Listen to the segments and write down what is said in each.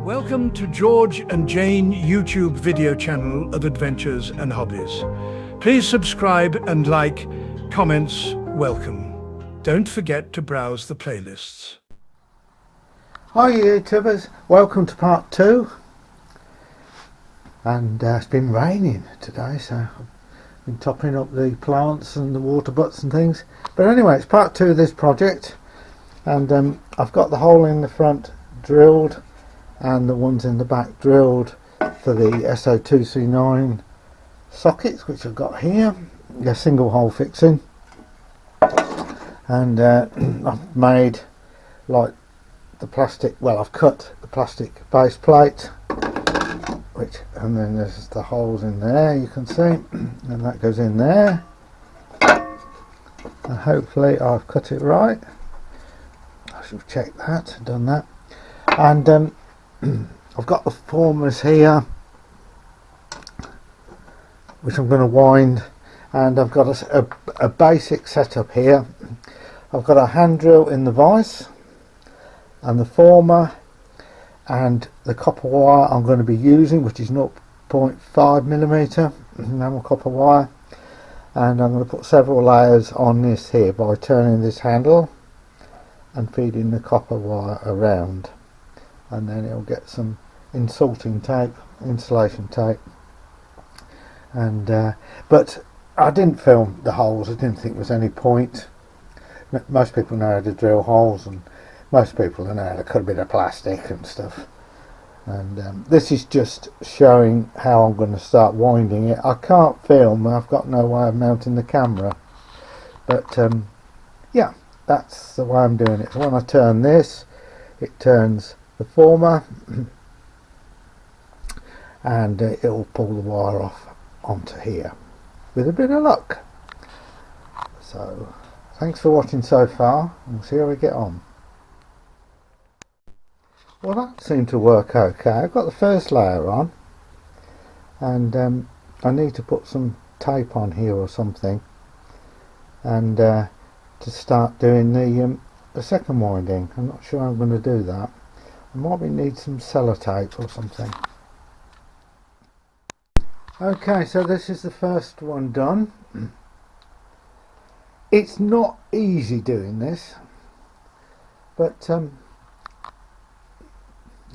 Welcome to George and Jane YouTube video channel of adventures and hobbies. Please subscribe and like, comments welcome. Don't forget to browse the playlists. Hi YouTubers, welcome to part 2. And it's been raining today, so I've been topping up the plants and the water butts and things. But anyway, it's part 2 of this project, and I've got the hole in the front drilled and the ones in the back drilled for the SO2C9 sockets, which I've got here. They're single hole fixing, and I've made like the plastic, well, I've cut the plastic base plate, and then there's the holes in there, you can see, and that goes in there, and hopefully I've cut it right. I should have checked that, done that. And I've got the formers here which I'm going to wind, and I've got a basic setup here. I've got a hand drill in the vise and the former and the copper wire I'm going to be using, which is 0.5mm enamel copper wire, and I'm going to put several layers on this here by turning this handle and feeding the copper wire around, and then it'll get some insulation tape. And but I didn't film the holes. I didn't think there was any point. Most people know how to drill holes, and most people know how to cut a bit of plastic and stuff, and this is just showing how I'm going to start winding it. I can't film, I've got no way of mounting the camera, but yeah, that's the way I'm doing it. So when I turn this, it turns the former and it'll pull the wire off onto here with a bit of luck. So thanks for watching so far, and we'll see how we get on. Well, that seemed to work okay. I've got the first layer on, and I need to put some tape on here or something, and to start doing the second winding. I'm not sure I'm going to do that. I might need some sellotape or something. Okay, so this is the first one done. It's not easy doing this, but you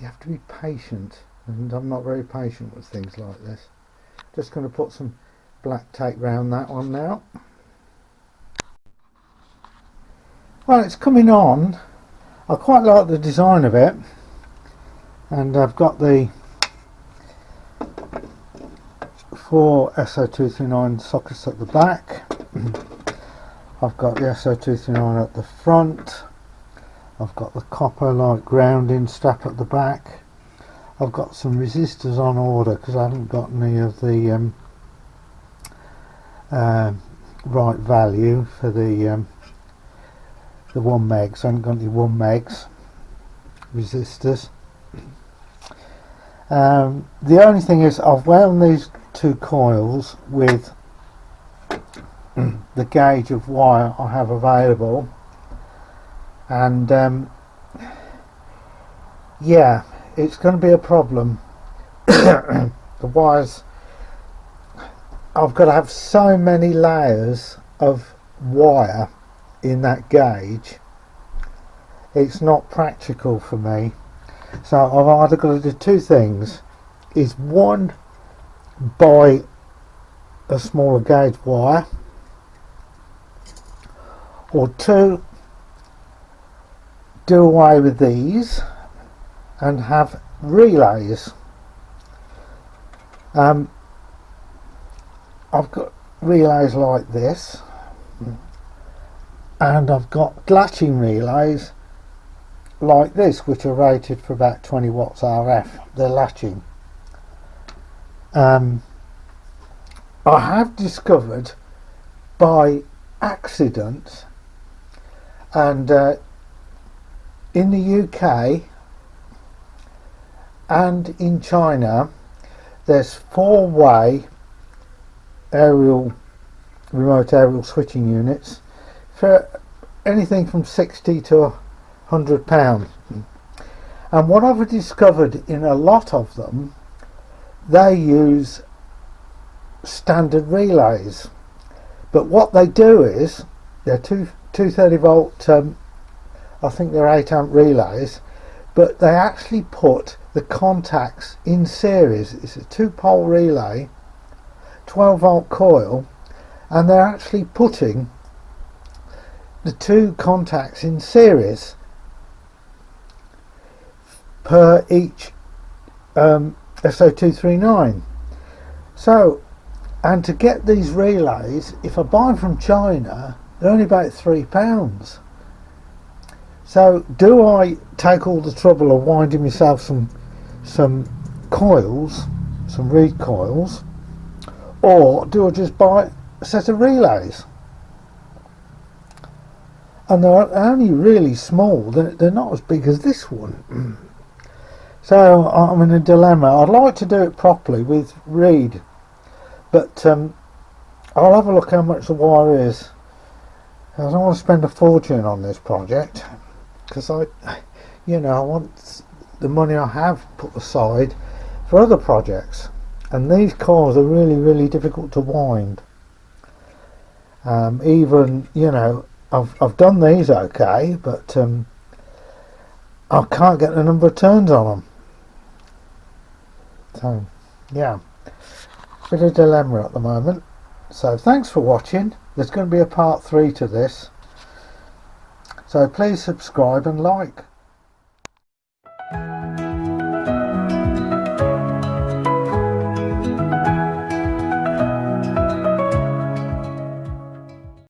have to be patient, and I'm not very patient with things like this. Just going to put some black tape round that one now. Well, it's coming on. I quite like the design of it, and I've got the 4 SO2C9 sockets at the back. I've got the SO2C9 at the front. I've got the copper like grounding strap at the back. I've got some resistors on order because I haven't got any of the right value for the 1 meg, so I haven't got any 1 megs resistors. The only thing is I've wound these 2 coils with the gauge of wire I have available, and yeah, it's going to be a problem. The wires, I've got to have so many layers of wire in that gauge, it's not practical for me. So I've either got to do 2 things, is one, buy a smaller gauge wire, or 2, do away with these and have relays. I've got relays like this, and I've got latching relays like this, which are rated for about 20 watts RF. They're latching. I have discovered by accident, and in the UK and in China, there's 4-way remote aerial switching units for anything from 60 to £100, And what I've discovered in a lot of them, they use standard relays, but what they do is they're 230 volt, I think they're 8 amp relays, but they actually put the contacts in series. It's a 2-pole relay, 12 volt coil, and they're actually putting the 2 contacts in series per each SO239. So, and to get these relays, if I buy them from China, they're only about £3. So do I take all the trouble of winding myself some coils, some reed coils, or do I just buy a set of relays? And they're only really small, they're not as big as this one. So I'm in a dilemma. I'd like to do it properly with reed, but I'll have a look how much the wire is. I don't want to spend a fortune on this project, because I want the money I have put aside for other projects, and these coils are really difficult to wind. Even, you know, I've done these okay, but I can't get the number of turns on them. So yeah, bit of dilemma at the moment. So thanks for watching. There's going to be a part 3 to this, so please subscribe and like.